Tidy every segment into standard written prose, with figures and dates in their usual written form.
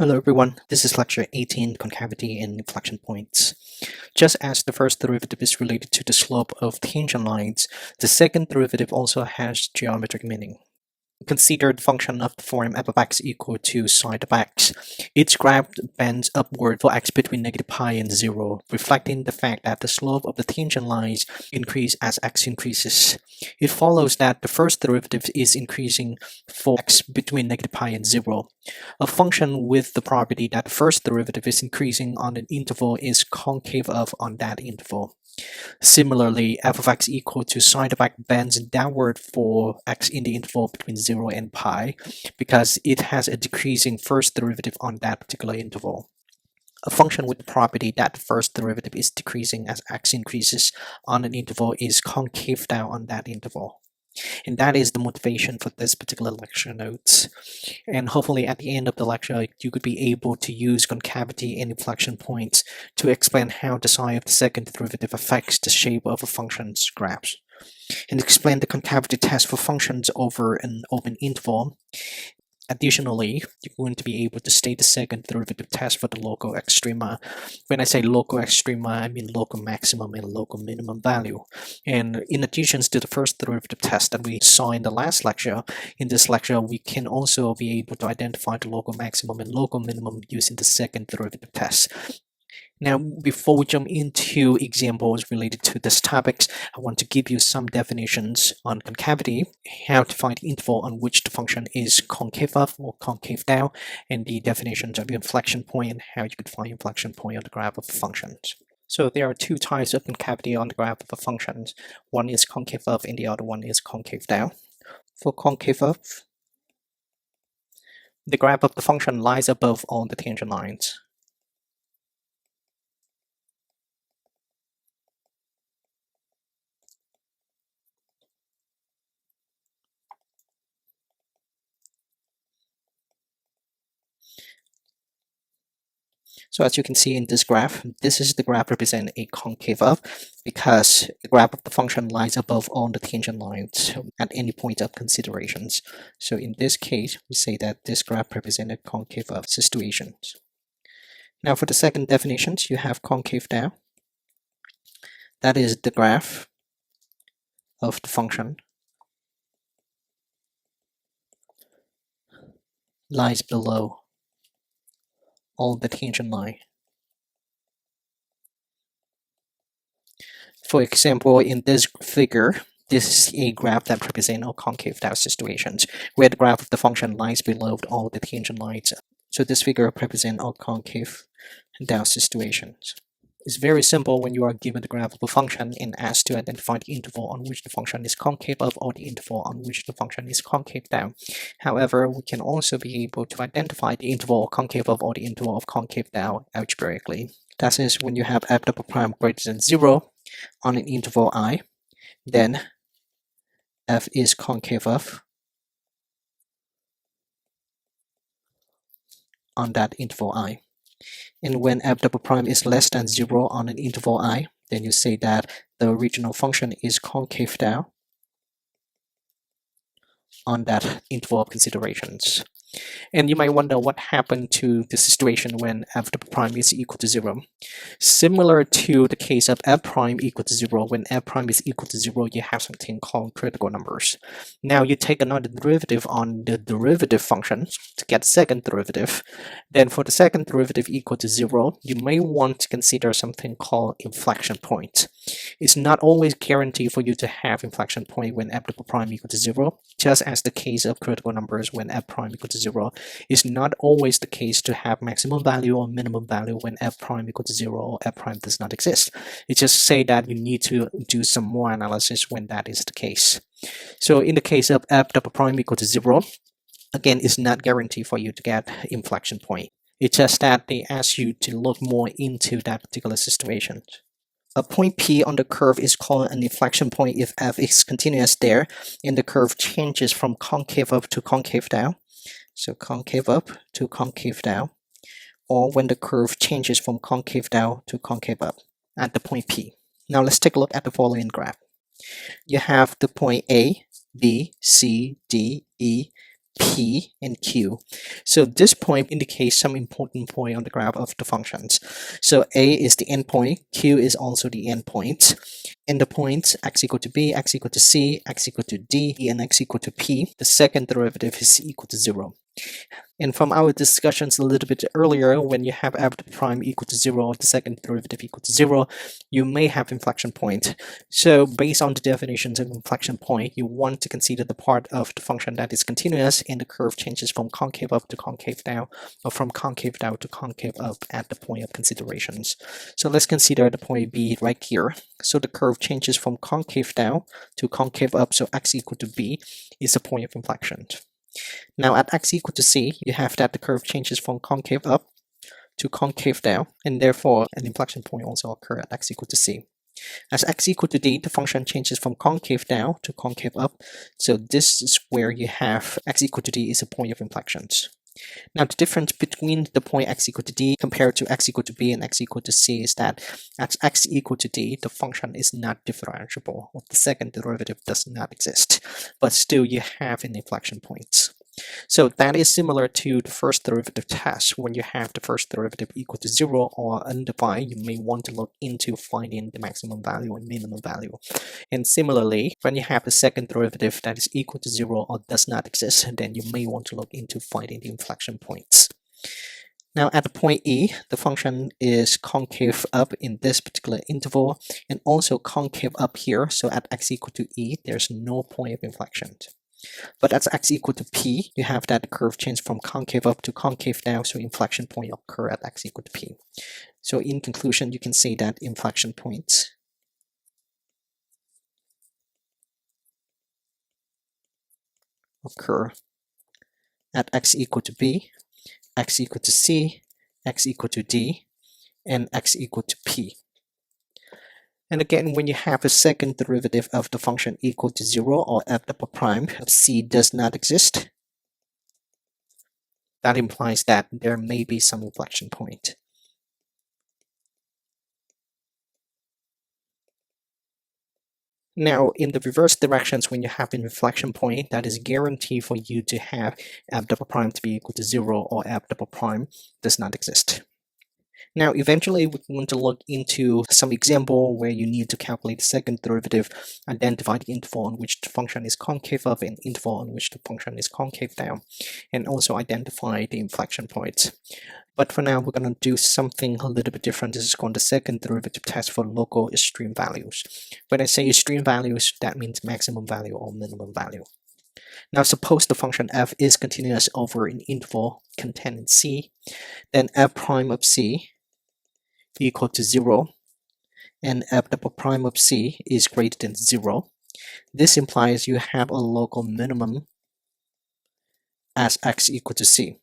Hello everyone, this is lecture 18, concavity and inflection points. Just as the first derivative is related to the slope of tangent lines, the second derivative also has geometric meaning. Consider the function of the form f of x equal to sine of x. Its graph bends upward for x between negative pi and 0, reflecting the fact that the slope of the tangent lines increase as x increases. It follows that the first derivative is increasing for x between negative pi and 0. A function with the property that the first derivative is increasing on an interval is concave of on that interval. Similarly, f of x equal to sine of x bends downward for x in the interval between 0 and pi because it has a decreasing first derivative on that particular interval. A function with the property that the first derivative is decreasing as x increases on an interval is concave down on that interval. And that is the motivation for this particular lecture notes. And hopefully at the end of the lecture, you could be able to use concavity and inflection points to explain how the sign of the second derivative affects the shape of a function's graphs, and explain the concavity test for functions over an open interval. Additionally, you're going to be able to state the second derivative test for the local extrema. When I say local extrema, I mean local maximum and local minimum value. And in addition to the first derivative test that we saw in the last lecture, in this lecture we can also be able to identify the local maximum and local minimum using the second derivative test. Now, before we jump into examples related to this topics, I want to give you some definitions on concavity, how to find the interval on which the function is concave up or concave down, and the definitions of inflection point and how you could find inflection point on the graph of functions. So there are two types of concavity on the graph of a function. One is concave up and the other one is concave down. For concave up, the graph of the function lies above all the tangent lines. So as you can see in this graph, this is the graph representing a concave up because the graph of the function lies above all the tangent lines at any point of considerations. So in this case, we say that this graph represents a concave up situation. Now for the second definition, you have concave down. That is the graph of the function lies below all the tangent line. For example, in this figure, this is a graph that represents all concave down situations, where the graph of the function lies below all the tangent lines. So this figure represents all concave down situations. It's very simple when you are given the graph of a function and asked to identify the interval on which the function is concave up or the interval on which the function is concave down. However, we can also be able to identify the interval of concave up or the interval of concave down algebraically. That is, when you have f double prime greater than 0 on an interval I, then f is concave up on that interval I. And when f double prime is less than 0 on an interval I, then you say that the original function is concave down on that interval of considerations. And you might wonder what happened to the situation when f double prime is equal to 0. Similar to the case of f prime equal to 0, when f prime is equal to 0, you have something called critical numbers. Now you take another derivative on the derivative function to get the second derivative. Then for the second derivative equal to 0, you may want to consider something called inflection point. It's not always guaranteed for you to have inflection point when f double prime equal to 0, just as the case of critical numbers when f prime equal to 0. It's not always the case to have maximum value or minimum value when f prime equal to 0 or f prime does not exist. It just say that you need to do some more analysis when that is the case. So in the case of f double prime equal to 0, again, it's not guaranteed for you to get inflection point. It's just that they ask you to look more into that particular situation. A point P on the curve is called an inflection point if f is continuous there and the curve changes from concave up to concave down. So concave up to concave down, or when the curve changes from concave down to concave up at the point P. Now let's take a look at the following graph. You have the point A, B, C, D, E, P, and Q. So this point indicates some important point on the graph of the functions. So A is the endpoint, Q is also the endpoint. And the points x equal to B, x equal to C, x equal to D, and x equal to P, the second derivative is equal to 0. And from our discussions a little bit earlier, when you have f prime equal to 0, the second derivative equal to 0, you may have inflection point. So based on the definitions of inflection point, you want to consider the part of the function that is continuous and the curve changes from concave up to concave down, or from concave down to concave up at the point of considerations. So let's consider the point B right here. So the curve changes from concave down to concave up, so x equal to B is the point of inflection. Now at x equal to C, you have that the curve changes from concave up to concave down, and therefore an inflection point also occurs at x equal to C. As x equal to D, the function changes from concave down to concave up, so this is where you have x equal to D is a point of inflections. Now the difference between the point x equal to D compared to x equal to B and x equal to C is that at x equal to D, the function is not differentiable, or the second derivative does not exist, but still you have an inflection point. So that is similar to the first derivative test. When you have the first derivative equal to 0 or undefined, you may want to look into finding the maximum value and minimum value. And similarly, when you have the second derivative that is equal to 0 or does not exist, then you may want to look into finding the inflection points. Now at the point E, the function is concave up in this particular interval and also concave up here. So at x equal to E, there's no point of inflection. But at x equal to P, you have that the curve change from concave up to concave down, so inflection point occur at x equal to P. So in conclusion, you can say that inflection points occur at x equal to B, x equal to C, x equal to D, and x equal to P. And again, when you have a second derivative of the function equal to 0 or f double prime of C does not exist, that implies that there may be some inflection point. Now, in the reverse directions, when you have an inflection point, that is guaranteed for you to have f double prime to be equal to 0 or f double prime does not exist. Now, eventually, we want to look into some example where you need to calculate the second derivative, identify the interval on which the function is concave up and interval on which the function is concave down, and also identify the inflection points. But for now, we're going to do something a little bit different. This is called the second derivative test for local extreme values. When I say extreme values, that means maximum value or minimum value. Now suppose the function f is continuous over an interval contained in C, then f prime of C equal to 0, and f double prime of C is greater than 0. This implies you have a local minimum as x equal to C.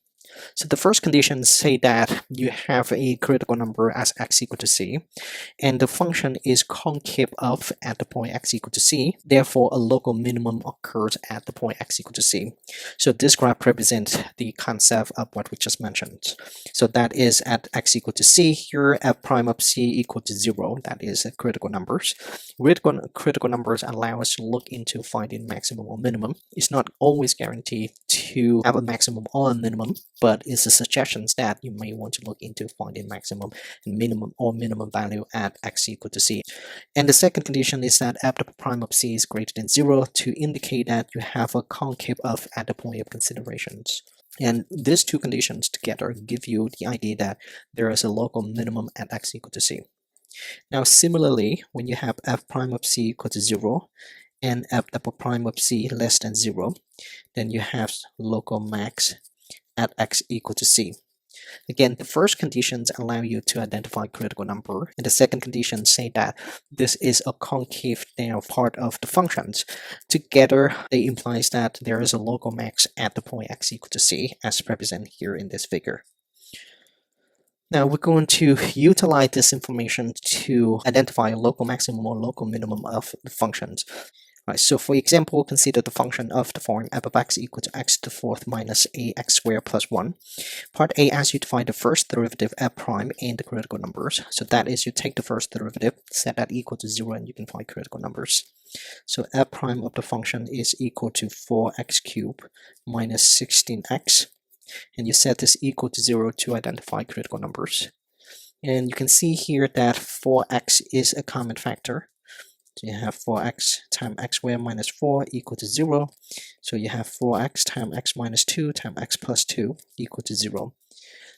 So the first condition say that you have a critical number as x equal to C, and the function is concave up at the point x equal to C. Therefore, a local minimum occurs at the point x equal to C. So this graph represents the concept of what we just mentioned. So that is at x equal to C. Here, f prime of C equal to 0. That is critical numbers. Critical numbers allow us to look into finding maximum or minimum. It's not always guaranteed to have a maximum or a minimum, but it's a suggestion that you may want to look into finding maximum and minimum value at x equal to C. And the second condition is that f double prime of C is greater than 0 to indicate that you have a concave up at the point of considerations. And these two conditions together give you the idea that there is a local minimum at x equal to C. Now similarly, when you have f prime of C equal to 0 and f double prime of C less than 0, then you have local max at x equal to C. Again, the first conditions allow you to identify critical number, and the second condition say that this is a concave down part of the functions. Together, they implies that there is a local max at the point x equal to C, as represented here in this figure. Now we're going to utilize this information to identify a local maximum or local minimum of the functions. Right, so for example, consider the function of the form f of x equal to x to the fourth minus ax squared plus 1. Part A asks you to find the first derivative f prime and the critical numbers. So that is, you take the first derivative, set that equal to 0, and you can find critical numbers. So f prime of the function is equal to 4x cubed minus 16x. And you set this equal to 0 to identify critical numbers. And you can see here that 4x is a common factor. So you have 4x times x squared minus 4 equal to 0. So you have 4x times x minus 2 times x plus 2 equal to 0.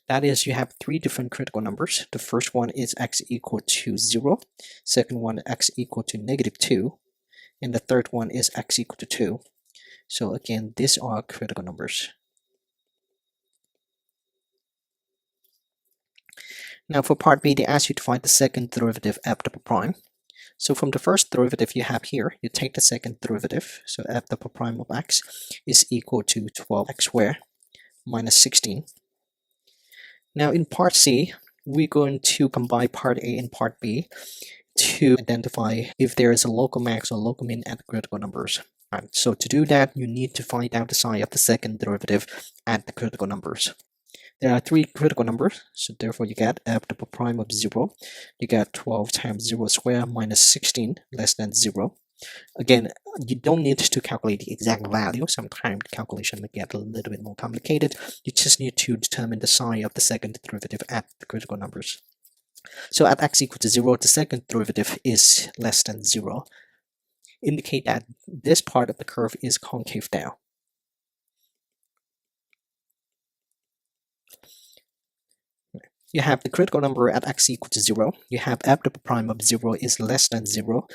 That is, you have three different critical numbers. The first one is x equal to 0. Second one, x equal to negative 2. And the third one is x equal to 2. So again, these are critical numbers. Now for part B, they ask you to find the second derivative f double prime. So from the first derivative you have here, you take the second derivative. So f double prime of x is equal to 12x squared minus 16. Now in part C, we're going to combine part A and part B to identify if there is a local max or local min at the critical numbers. Right, so to do that, you need to find out the sign of the second derivative at the critical numbers. There are three critical numbers, so therefore you get f double prime of 0. You get 12 times 0 squared minus 16 less than 0. Again, you don't need to calculate the exact value. Sometimes the calculation may get a little bit more complicated. You just need to determine the sign of the second derivative at the critical numbers. So at x equal to 0, the second derivative is less than 0. Indicate that this part of the curve is concave down. You have the critical number at x equal to 0. You have f double prime of 0 is less than 0,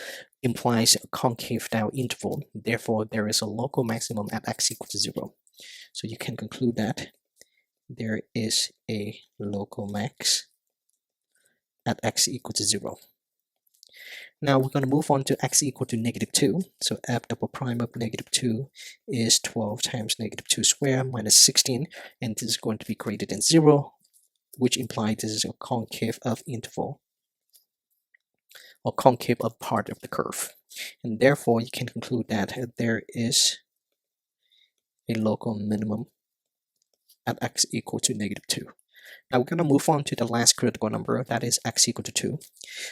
implies a concave down interval. Therefore, there is a local maximum at x equal to 0. So you can conclude that there is a local max at x equal to 0. Now we're going to move on to x equal to negative 2. So f double prime of negative 2 is 12 times negative 2 squared minus 16, and this is going to be greater than 0, which implies this is a concave of interval, or concave of part of the curve. And therefore, you can conclude that there is a local minimum at x equal to negative 2. Now we're going to move on to the last critical number, that is x equal to 2.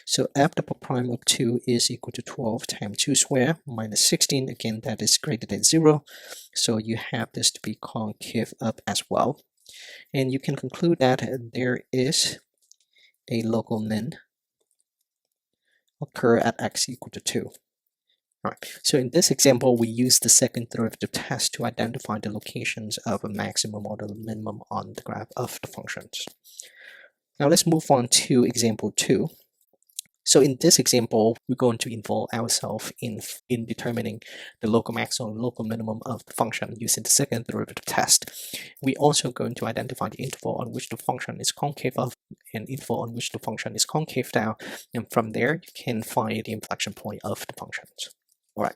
So f double prime of 2 is equal to 12 times 2 squared minus 16. Again, that is greater than 0. So you have this to be concave up as well. And you can conclude that there is a local min occur at x equal to 2. Alright, so in this example, we use the second derivative test to identify the locations of a maximum or the minimum on the graph of the functions. Now let's move on to example 2. So in this example, we're going to involve ourselves in determining the local max or local minimum of the function using the second derivative test. We're also going to identify the interval on which the function is concave up and interval on which the function is concave down, and from there you can find the inflection point of the functions. Alright,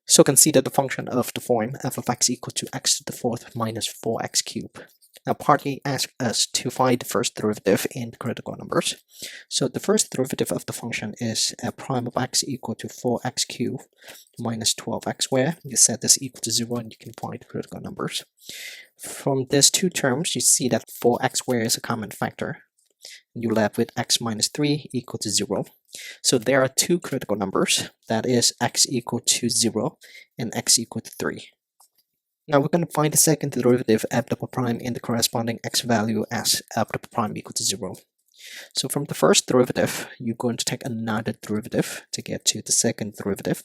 so consider the function of the form f of x equal to x to the fourth minus 4x cubed. Now part A asks us to find the first derivative in critical numbers. So the first derivative of the function is f prime of x equal to 4x cubed minus 12x squared. You set this equal to 0 and you can find the critical numbers. From these two terms, you see that 4x squared is a common factor. You left with x minus 3 equal to 0. So there are two critical numbers, that is x equal to 0 and x equal to 3. Now we're going to find the second derivative f double prime and the corresponding x value as f double prime equal to 0. So from the first derivative, you're going to take another derivative to get to the second derivative,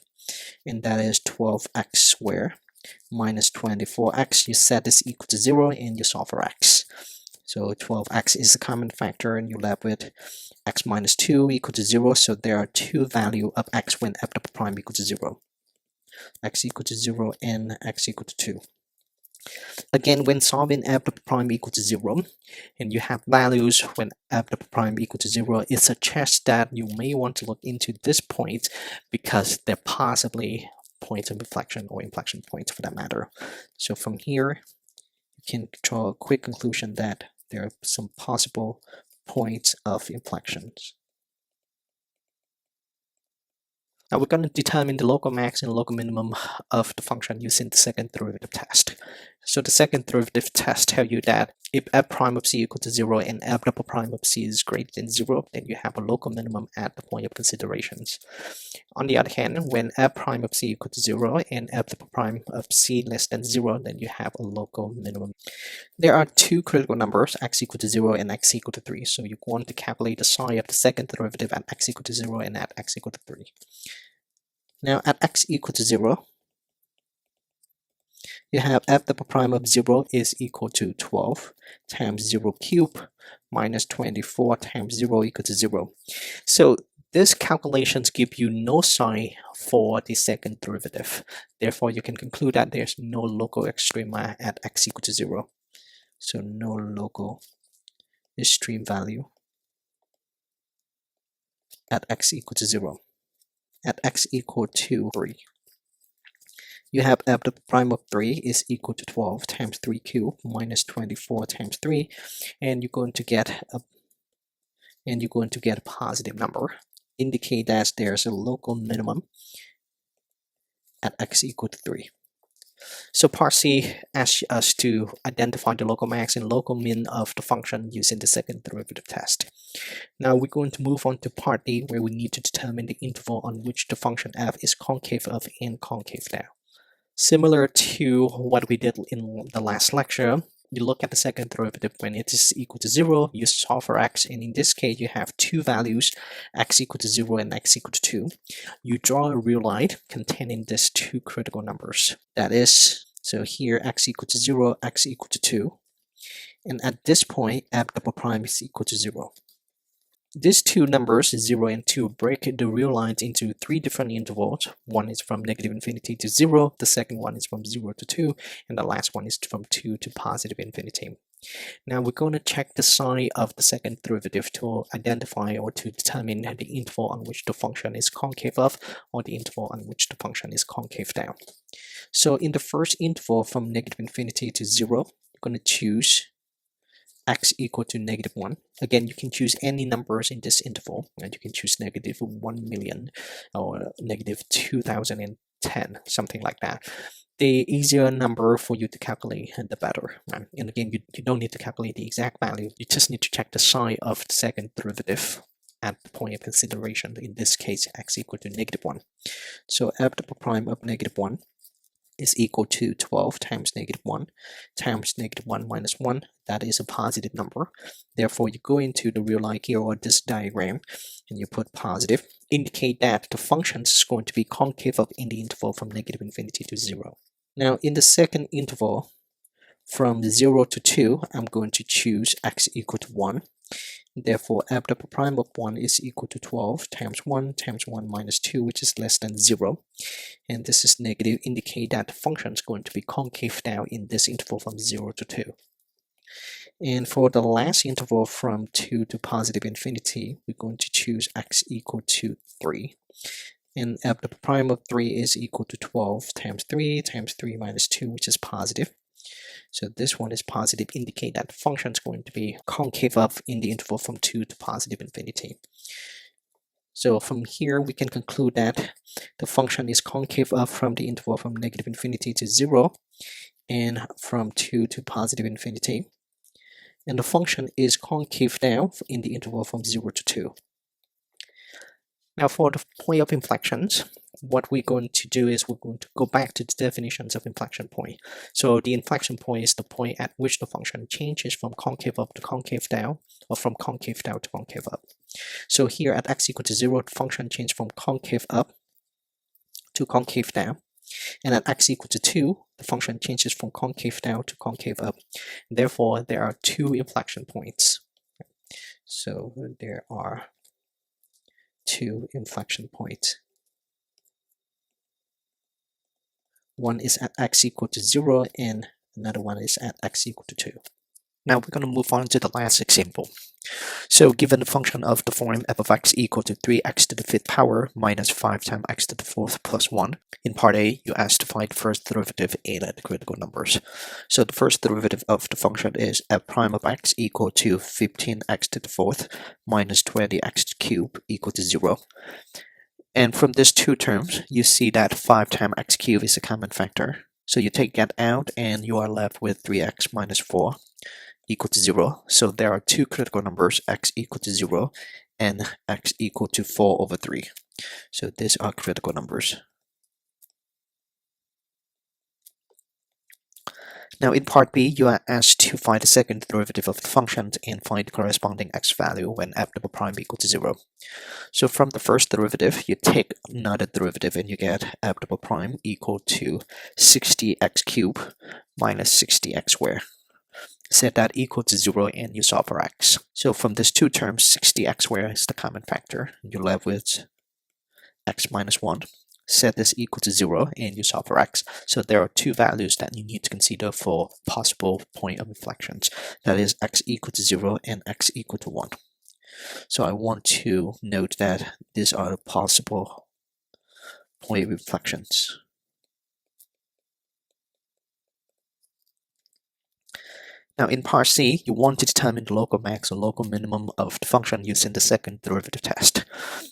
and that is 12x squared minus 24x. You set this equal to 0 and you solve for x. So 12x is a common factor and you're left with x minus 2 equal to 0. So there are two values of x when f double prime equal to 0. X equal to 0 and x equal to 2. Again, when solving f double prime equal to 0, and you have values when f double prime equal to 0, it suggests that you may want to look into this point because they're possibly points of inflection or inflection points for that matter. So from here, you can draw a quick conclusion that there are some possible points of inflections. Now we're going to determine the local max and local minimum of the function using the second derivative test. So the second derivative test tells you that if f prime of c equal to 0 and f double prime of c is greater than 0, then you have a local minimum at the point of considerations. On the other hand, when f prime of c equal to 0 and f double prime of c less than 0, then you have a local minimum. There are two critical numbers, x equal to 0 and x equal to 3. So you want to calculate the sign of the second derivative at x equal to 0 and at x equal to 3. Now at x equal to 0, you have f double prime of 0 is equal to 12 times 0 cubed minus 24 times 0 equal to 0. So these calculations give you no sign for the second derivative. Therefore, you can conclude that there's no local extrema at x equal to 0. So no local extreme value at x equal to 0. At x equal to 3. You have f double prime of 3 is equal to 12 times 3 cubed minus 24 times 3, and you're going to get a positive number. Indicate that there's a local minimum at x equal to 3. So part C asks us to identify the local max and local min of the function using the second derivative test. Now we're going to move on to part D, where we need to determine the interval on which the function f is concave up and concave down. Similar to what we did in the last lecture, you look at the second derivative when it is equal to 0, you solve for x, and in this case you have two values, x equal to 0 and x equal to 2. You draw a real line containing these two critical numbers. That is, so here x equal to 0, x equal to 2, and at this point f double prime is equal to 0. These two numbers, 0 and 2, break the real lines into three different intervals. One is from negative infinity to 0, the second one is from 0 to 2, and the last one is from 2 to positive infinity. Now we're going to check the sign of the second derivative to identify or to determine the interval on which the function is concave up or the interval on which the function is concave down. So in the first interval from negative infinity to 0, you're going to choose x equal to negative 1. Again, you can choose any numbers in this interval, and you can choose negative 1 million or negative 2010, something like that. The easier number for you to calculate, the better. And again, you don't need to calculate the exact value, you just need to check the sign of the second derivative at the point of consideration, in this case x equal to negative 1. So f double prime of negative 1 is equal to 12 times negative 1 times negative 1 minus 1. That is a positive number. Therefore, you go into the real line here or this diagram and you put positive. Indicate that the function is going to be concave up in the interval from negative infinity to 0. Now, in the second interval from 0 to 2, I'm going to choose x equal to 1. Therefore, f double prime of 1 is equal to 12 times 1 minus 2, which is less than 0. And this is negative, indicate that the function is going to be concave down in this interval from 0 to 2. And for the last interval from 2 to positive infinity, we're going to choose x equal to 3. And f double prime of 3 is equal to 12 times 3 minus 2, which is positive. So this one is positive, indicate that the function is going to be concave up in the interval from 2 to positive infinity. So from here, we can conclude that the function is concave up from the interval from negative infinity to 0 and from 2 to positive infinity. And the function is concave down in the interval from 0 to 2. Now for the point of inflections, what we're going to do is we're going to go back to the definitions of inflection point. So the inflection point is the point at which the function changes from concave up to concave down, or from concave down to concave up. So here at x equal to 0, the function changes from concave up to concave down. And at x equal to 2, the function changes from concave down to concave up. Therefore, there are two inflection points. So there are two inflection points. One is at x equal to 0 and another one is at x equal to 2. Now we're going to move on to the last example. So given the function of the form f of x equal to 3x to the 5th power minus 5 times x to the 4th plus 1, in part A, you asked to find the first derivative and the critical numbers. So the first derivative of the function is f prime of x equal to 15x to the 4th minus 20x cubed equal to 0. And from these two terms, you see that 5 times x cubed is a common factor. So you take that out and you are left with 3x minus 4 equal to 0. So there are two critical numbers, x equal to 0 and x equal to 4 over 3. So these are critical numbers. Now in part B, you are asked to find the second derivative of the function and find the corresponding x value when f double prime equal to 0. So from the first derivative, you take another derivative and you get f double prime equal to 60x cubed minus 60x squared. Set that equal to 0 and you solve for x. So from these two terms, 60x squared is the common factor. You're left with x minus 1. Set this equal to 0 and you solve for x. So there are two values that you need to consider for possible point of inflections. That is x equal to 0 and x equal to 1. So I want to note that these are the possible point of inflections. Now in part C, you want to determine the local max or local minimum of the function using the second derivative test.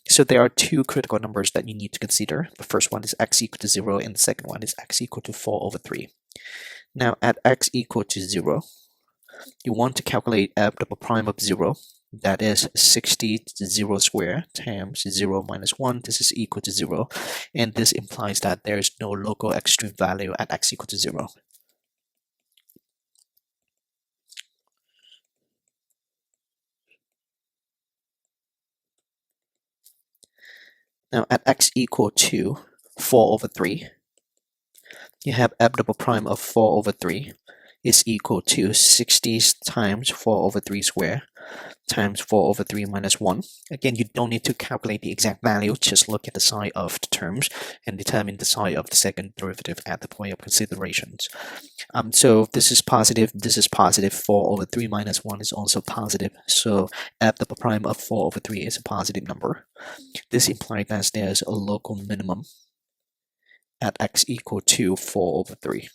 So there are two critical numbers that you need to consider. The first one is x equal to 0 and the second one is x equal to 4 over 3. Now at x equal to 0, you want to calculate f double prime of 0. That is 60 to 0 squared times 0 minus 1. This is equal to 0. And this implies that there is no local extreme value at x equal to 0. Now at x equal to 4 over 3, you have f double prime of 4 over 3 is equal to 60 times 4 over 3 squared times 4 over 3 minus 1. Again, you don't need to calculate the exact value, just look at the sign of the terms and determine the sign of the second derivative at the point of considerations. So this is positive, 4 over 3 minus 1 is also positive, so f double prime of 4 over 3 is a positive number. This implies that there's a local minimum at x equal to 4 over 3.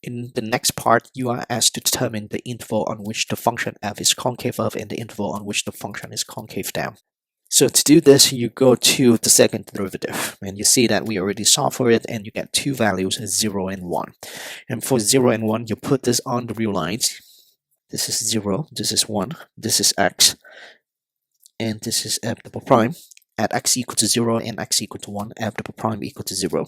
In the next part, you are asked to determine the interval on which the function f is concave up and the interval on which the function is concave down. So to do this, you go to the second derivative, and you see that we already solved for it, and you get two values, 0 and 1. And for 0 and 1, you put this on the real lines. This is 0, this is 1, this is x, and this is f double prime. At x equal to 0 and x equal to 1, f double prime equal to 0.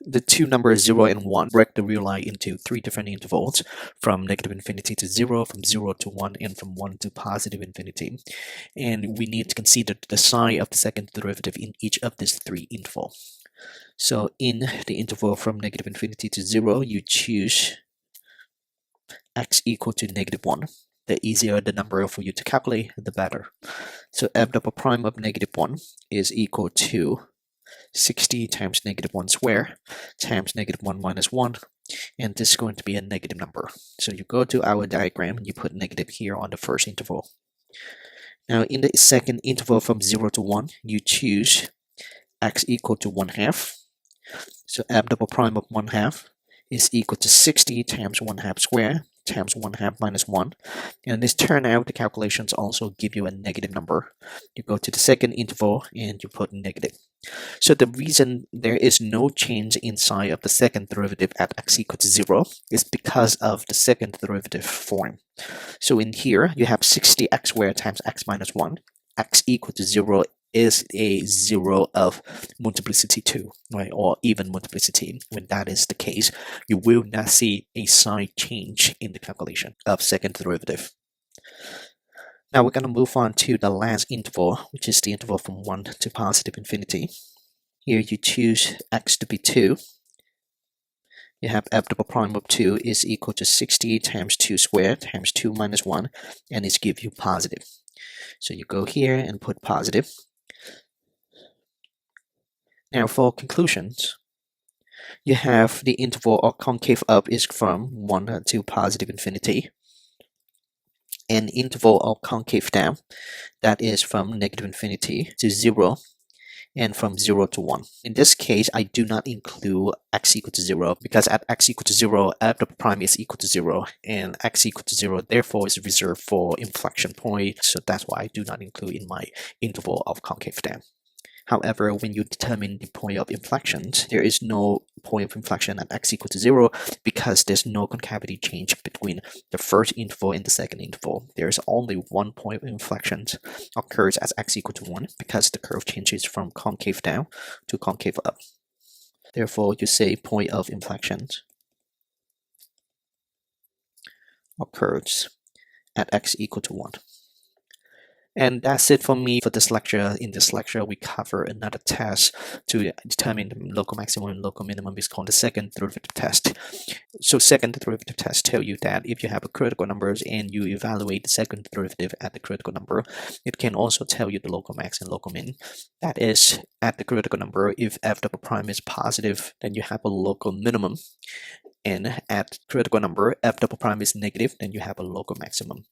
The two numbers 0 and 1 break the real line into three different intervals, from negative infinity to 0, from 0 to 1, and from 1 to positive infinity. And we need to consider the sign of the second derivative in each of these three intervals. So in the interval from negative infinity to 0, you choose x equal to negative 1. The easier the number for you to calculate, the better. So f double prime of negative 1 is equal to 60 times negative 1 squared times negative 1 minus 1, and this is going to be a negative number. So you go to our diagram and you put negative here on the first interval. Now in the second interval from 0 to 1, you choose x equal to 1/2. So f double prime of 1/2 is equal to 60 times 1/2 squared times 1/2 minus 1. And this turn out the calculations also give you a negative number. You go to the second interval and you put negative. So the reason there is no change in sign of the second derivative at x equal to 0 is because of the second derivative form. So in here, you have 60x squared times x minus 1. X equal to 0 is a 0 of multiplicity 2, right, or even multiplicity. When that is the case, you will not see a sign change in the calculation of second derivative. Now we're going to move on to the last interval, which is the interval from 1 to positive infinity. Here you choose x to be 2. You have f double prime of 2 is equal to 60 times 2 squared times 2 minus 1, and it's give you positive. So you go here and put positive. Now for conclusions, you have the interval or concave up is from 1 to positive infinity. An interval or concave down, that is from negative infinity to 0. and from 0 to 1. In this case, I do not include x equal to 0 because at x equal to 0, f double prime is equal to 0 and x equal to 0 therefore is reserved for inflection point. So that's why I do not include in my interval of concave dam. However, when you determine the point of inflection, there is no point of inflection at x equal to 0 because there's no concavity change between the first interval and the second interval. There's only one point of inflection occurs at x equal to 1 because the curve changes from concave down to concave up. Therefore, you say point of inflection occurs at x equal to 1. And that's it for me for this lecture. In this lecture, we cover another test to determine the local maximum and local minimum. It's called the second derivative test. So second derivative test tell you that if you have a critical numbers and you evaluate the second derivative at the critical number, it can also tell you the local max and local min. That is, at the critical number, if f double prime is positive, then you have a local minimum. And at critical number, f double prime is negative, then you have a local maximum.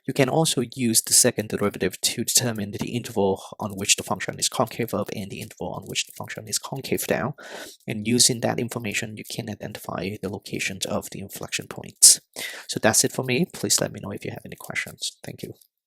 You can also use the second derivative to determine the interval on which the function is concave up and the interval on which the function is concave down. And using that information, you can identify the locations of the inflection points. So that's it for me. Please let me know if you have any questions. Thank you.